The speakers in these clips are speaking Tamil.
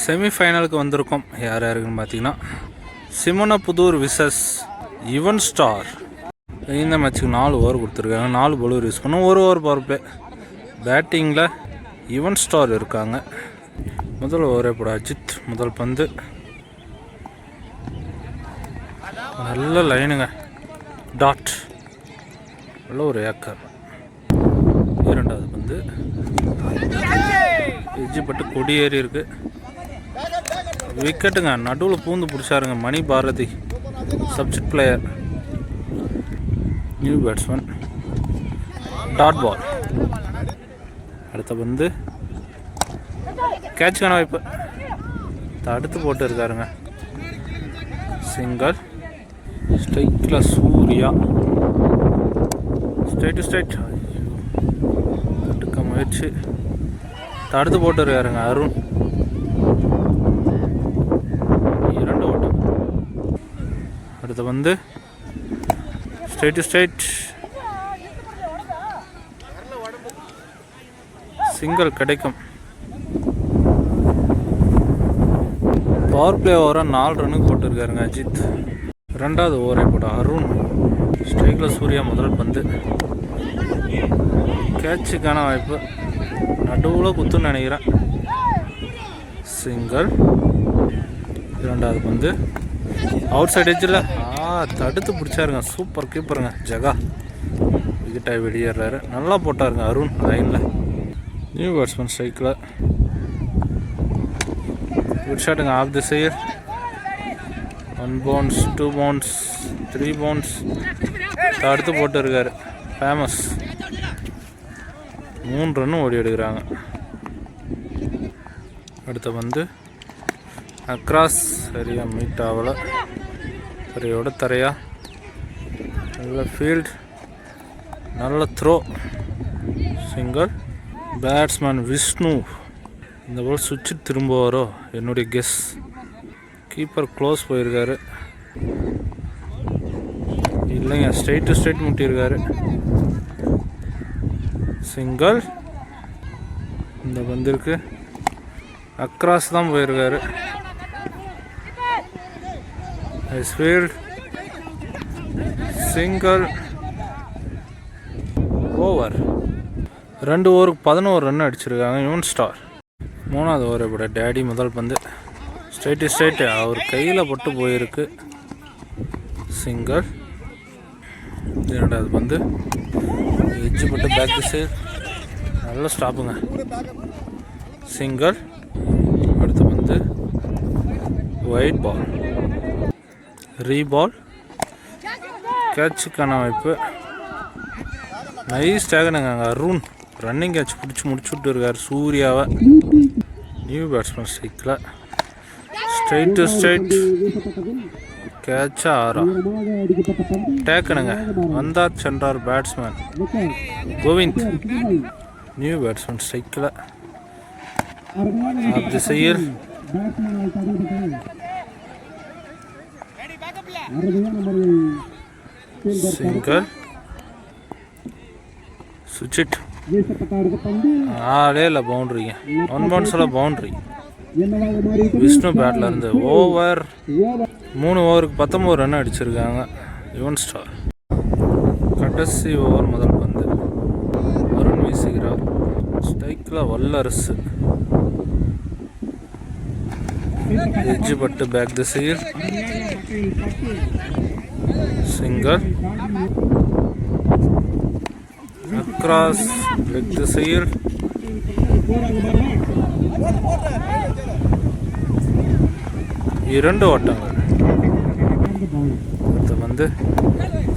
செமிஃபைனலுக்கு வந்திருக்கோம். யார் யாருக்குன்னு பார்த்தீங்கன்னா சிமனப்புதூர் விசஸ் யுவன் ஸ்டார். இந்த மேட்ச்சுக்கு 4 ஓவர் கொடுத்துருக்காங்க. 4 பவுலர் யூஸ் பண்ணோம். 1 ஓவர் பவர் பிளே. பேட்டிங்கில் யுவன் ஸ்டார் இருக்காங்க. முதல் ஓவரே போட அஜித். முதல் பந்து நல்ல லைனுங்க. டாட் நல்ல ஒரு ஏக்கர். இரண்டாவது பந்து எஜ்ஜி பட்டு கொடியேறி இருக்கு. விக்கெட்டுங்க. நடுவில் பூந்து பிடிச்சாருங்க Mani Bharathi, subject player, new batsman. Dot ball. அடுத்த பந்து கேட்சுக்கான வாய்ப்பு. தடுத்து போட்டு இருக்காருங்க. சிங்கிள். ஸ்ட்ரைக்கில் சூர்யா. Straight to straight. தடுக்க முயற்சி. தடுத்து போட்டு இருக்காருங்க அருண். 2 ஓட்டம். அடுத்த வந்து ஸ்ட்ரைட் டு ஸ்ட்ரைட். சிங்கிள் கிடைக்கும். பவர் பிளே ஓவராக 4 ரன்னுக்கு போட்டுருக்காருங்க அஜித். 2வது ஓவரை போட அருண். ஸ்ட்ரைக்கில் சூர்யா. முதல் பந்து கேட்சுக்கான வாய்ப்பு. நடுவில் குத்துன்னு நினைக்கிறேன். சிங்கிள். 2வது பந்து அவுட் சைட் எட்ஜில் தடுத்து பிடிச்சாருங்க. சூப்பர் கீப்பருங்க ஜகா. விக்கெட்டாக வெளியேறாரு. நல்லா போட்டாருங்க அருண் லைனில். நியூ பேட்ஸ்மேன் ஸ்ட்ரைக்கில். குட் ஷாட்டுங்க. Off the side. 1 bounce, 2 bounce, 3 bounce. தடுத்து போட்டு இருக்காரு. ஃபேமஸ். 3 ரன்னு ஓடி எடுக்கிறாங்க. அடுத்த வந்து அக்ராஸ். சரியாக மீட் ஆகலை. சரியோட தரையா. நல்ல ஃபீல்ட். நல்ல த்ரோ. சிங்கிள். பேட்ஸ்மேன் விஷ்ணு. இந்த பால் சுவிட்சு திரும்புவாரோ என்னுடைய கெஸ். கீப்பர் க்ளோஸ் போயிருக்காரு. இல்லைங்க, ஸ்ட்ரைட் டு ஸ்ட்ரைட் முட்டியிருக்காரு. சிங்கிள். இந்த பந்திற்கு அக்ராஸ் தான் போயிருக்காரு. ஃபீல்ட். சிங்கிள். ஓவர். 2 ஓவருக்கு 11 ரன் அடிச்சிருக்காங்க யுவன் ஸ்டார். 3வது ஓவரை போட டேடி. முதல் பந்து ஸ்ட்ரைட் டு ஸ்ட்ரைட். அவர் கையில் பட்டு போயிருக்கு. சிங்கிள். 2வது பந்து எட்ஜு பட்டு பேக் சைடு. நல்ல ஸ்டாப்புங்க. சிங்கிள். அடுத்த பந்து ஒயிட் பால். ரீபால். கேட்சுக்கான வாய்ப்பு. நைஸ் டேகனுங்க அருண். ரன்னிங் கேட்ச் பிடிச்சி முடிச்சுட்டு இருக்கார் சூர்யாவை. நியூ பேட்ஸ்மேன் ஸ்ட்ரைக்கில். Straight to straight. கேட்சா ஆறா. டேக்கனுங்க. வந்தார் சென்றார் பேட்ஸ்மேன் கோவிந்த். நியூ பேட்ஸ்மேன் ஸ்ட்ரைக்கில். Off the side. சிங்கிள். சுவிட்ச். ஆளே இல்லை. பவுண்ட்ரிங்க. 1 பவுன்ஸில் பவுண்ட்ரி. விஷ்ணு பேட்டில் இருந்து. ஓவர். 3 ஓவருக்கு 19 ரன் அடிச்சிருக்காங்க யுவன் ஸ்டார். கடைசி ஓவர். முதல் பந்து அருண் வீசுகிறார். ஸ்ட்ரைக்கில் வல்லரசு. எட்ஜு பட்டு பேக் திசையில். சிங்கிள். அக்ராஸ் லெக் திசையில். இரண்டு ஓட்டங்கள். அடுத்து வந்து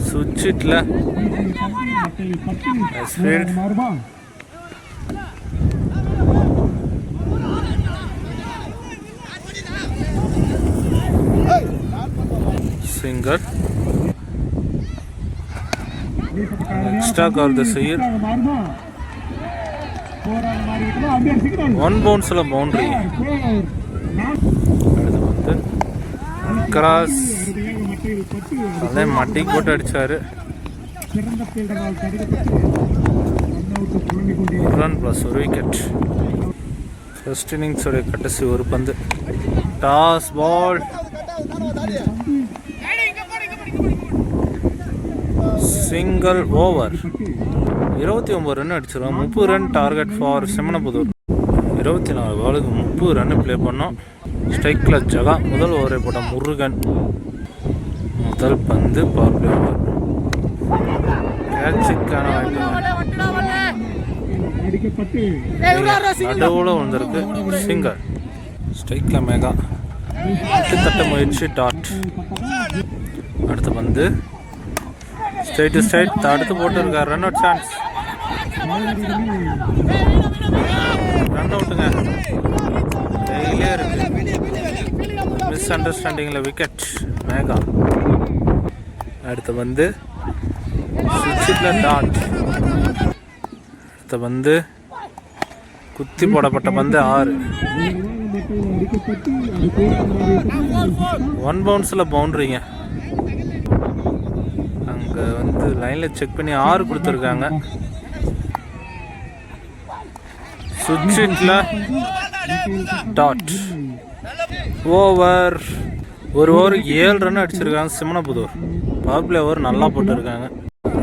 சுவிட்சில் ஃபீல்ட். சிங்கர் எக்ஸ்ட்ரா கார் திசையில் 1 பவுன்ஸில் பவுண்ட்ரி. அடுத்து வந்து கிராஸ் அதே மட்டி போட்டு அடித்தார். ரன் ப்ளஸ் ஒரு விக்கெட். ஃபர்ஸ்ட் இன்னிங்ஸோடைய கடைசி ஒரு பந்து. Toss ball. Single over. 29 run அடிச்சிருக்கோம். 30 ரன் டார்கெட் ஃபார் சிம்மனபுதூர். 24 பாலுக்கு 30 ரன் ப்ளே பண்ணோம். ஸ்ட்ரைக்கில் ஜகா. முதல் ஓவரை போட்ட முருகன். முதல் பந்து பவர் பிளே ஓவர். கேட்சுக்கான வாய்ப்பு நடுவில் வந்திருக்கு. சிங்கர். ஸ்ட்ரைக்கில் மேகா. தட்ட முயற்சி. டாட். அடுத்த பந்து ஸ்ட்ரைட் அடுத்து போட்டுருக்கார். Run out chance. ரன் அவுட்டுங்க. கையிலே இருக்கு. மிஸ் அண்டர்ஸ்டாண்டிங்கில் விக்கெட். மேகா. அடுத்த பந்து சுவிட்சில் டாட். அடுத்த பந்து குத்தி போடப்பட்ட பந்து 6. 1 பவுன்ஸில் பவுண்ட்ரிங்க. அங்கே வந்து லைனில் செக் பண்ணி 6 கொடுத்துருக்காங்க. சுவிட்சில் டாட். ஓவர். ஒரு ஓவருக்கு 7 ரன் அடிச்சிருக்காங்க சிம்மனபுதூர். பவர் பிளே ஓவர் நல்லா போட்டுருக்காங்க.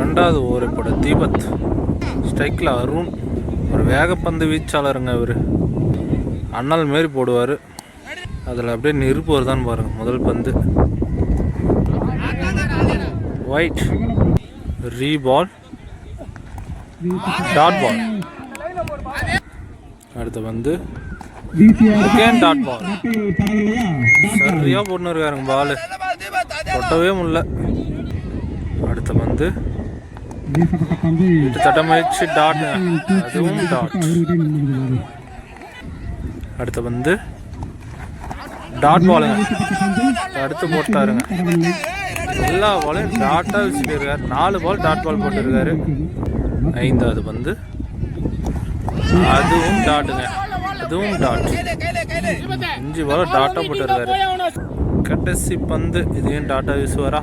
ரெண்டாவது ஓவர் போட தீபத். ஸ்ட்ரைக்கில் அருண். ஒரு வேகப்பந்து வீச்சாளருங்க. இவர் அண்ணல் மாரி போடுவார். அதில் அப்படியே நெருப்பு வருதான்னு பாருங்கள். முதல் பந்து ஒயிட். ரீபால். Dot ball. அடுத்த பந்து டாட் பால். சரியாக போட்டுன்னு இருக்காருங்க பால். கொட்டவே முடியல. அடுத்த பந்து தட்ட முயற்சி. டாட். அதுவும் டாட். அடுத்த பந்து டாட் பாலுங்க. அடுத்து போட்டாருங்க. எல்லா பாலையும் டாட்டாக வச்சுட்டு இருக்காரு. 4 பால் டாட் பால் போட்டிருக்காரு. 5வது பந்து அதுவும் டாட்டுங்க. அதுவும் டாட். 5 பால் டாட்டாக போட்டிருக்காரு. கடைசி பந்து இதையும் டாட்டா வீசுவாரா?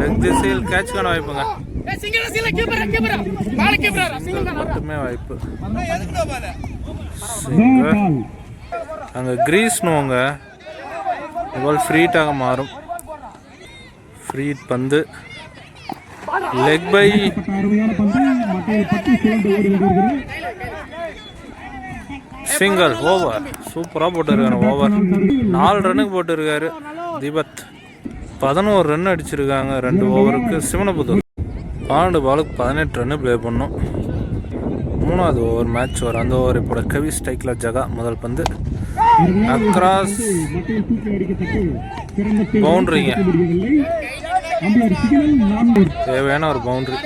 லெக் திசையில் கேட்ச்க்கான வாய்ப்புங்க. மட்டுமே வாய்ப்பு. அங்கே கிரீஸ்னுவங்க பால் ஃப்ரீட்டாக மாறும். ஃப்ரீ பந்து லெக் பை. Single over. சூப்பராக போட்டுருக்காரு. ஓவர் 4 ரன்னுக்கு போட்டுருக்காரு தீபத். 11 ரன் அடிச்சிருக்காங்க 2 ஓவருக்கு சிம்மனபுதூர். 12 பாலுக்கு 18 ரன்னு ப்ளே பண்ணோம். 3வது ஓவர் மேட்ச் ஓவர். அந்த ஓவர் இப்போ கவி. ஸ்ட்ரைக்கில் ஜகா. முதல் பந்து அக்ராஸ். பவுண்ட்ரிங்க. தேவையான ஒரு பவுண்ட்ரி.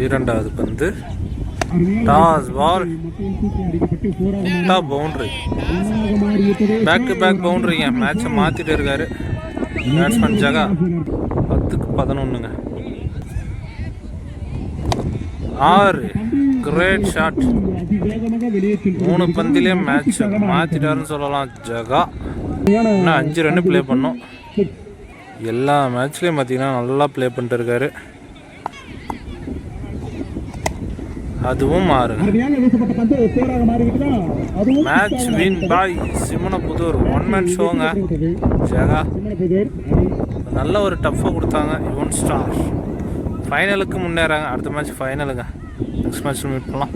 2வது பந்து toss ball. Boundary. Back to back பவுண்ட்ரிங்க. மேட்சை மாற்றிட்டு இருக்காரு பேட்ஸ்மேன் ஜகா. 10க்கு 11ங்க. 6. Great shot. 3 பந்திலே மேட்ச் மாற்றிட்டாருன்னு சொல்லலாம் ஜகா. இன்னும் 5 ரன்னு ப்ளே பண்ணோம். எல்லா மேட்ச்லேயும் பார்த்தீங்கன்னா நல்லா ப்ளே பண்ணிட்டு இருக்காரு. அதுவும் 6. மேட்ச் வின் பாய் சிம்மனபுதூர். 1 மேன் ஷோங்க. ஜகா நல்ல ஒரு டஃப்பாக கொடுத்தாங்க. யுவன் ஸ்டார் ஃபைனலுக்கு முன்னேறாங்க. அடுத்த மேட்ச் ஃபைனலுங்க. நெக்ஸ்ட் மேட்ச் மீட் பண்ணலாம்.